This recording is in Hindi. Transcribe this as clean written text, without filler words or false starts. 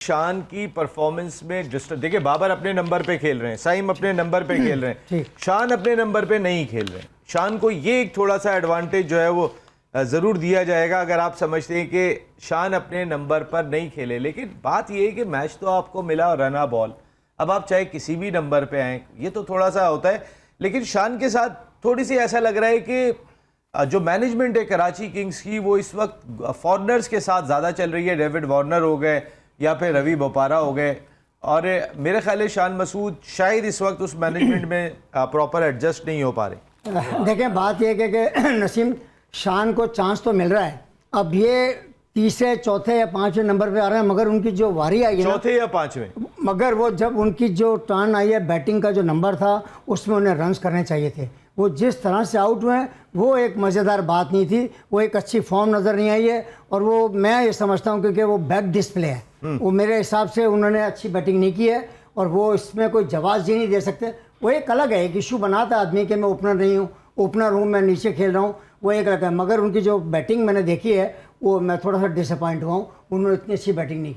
शान की परफॉर्मेंस में देखिए, बाबर अपने नंबर पे खेल रहे हैं, साइम अपने नंबर पे खेल रहे हैं, शान अपने नंबर पे नहीं खेल रहे हैं। शान को ये एक थोड़ा सा एडवांटेज जो है वो ज़रूर दिया जाएगा अगर आप समझते हैं कि शान अपने नंबर पर नहीं खेले। लेकिन बात ये है कि मैच तो आपको मिला रना बॉल, अब आप चाहे किसी भी नंबर पे आएँ, ये तो थोड़ा सा होता है। लेकिन शान के साथ थोड़ी सी ऐसा लग रहा है कि जो मैनेजमेंट है कराची किंग्स की वो इस वक्त फॉरनर्स के साथ ज़्यादा चल रही है। डेविड वार्नर हो गए या फिर रवि बोपारा हो गए, और मेरे ख्याल है शान मसूद शायद इस वक्त उस मैनेजमेंट में प्रॉपर एडजस्ट नहीं हो पा रहे। देखें, बात यह है कि नसीम, शान को चांस तो मिल रहा है, अब ये तीसरे चौथे या पांचवें नंबर पे आ रहे हैं, मगर उनकी जो वारी आई है चौथे या पांचवें, मगर वो जब उनकी जो टर्न आई है, बैटिंग का जो नंबर था उसमें उन्हें रन्स करने चाहिए थे। वो जिस तरह से आउट हुए हैं वो एक मज़ेदार बात नहीं थी, वो एक अच्छी फॉर्म नज़र नहीं आई है। और वो मैं ये समझता हूँ क्योंकि वो बैक डिस्प्ले है, वो मेरे हिसाब से उन्होंने अच्छी बैटिंग नहीं की है और वो इसमें कोई जवाब ही नहीं दे सकते। वो एक अलग है, एक इशू बनाता है आदमी कि मैं ओपनर नहीं हूँ, ओपनर हूँ, मैं नीचे खेल रहा हूँ, वो एक अलग है। मगर उनकी जो बैटिंग मैंने देखी है वो मैं थोड़ा सा डिसअपॉइंट हुआ हूँ, उन्होंने इतनी अच्छी बैटिंग नहीं की।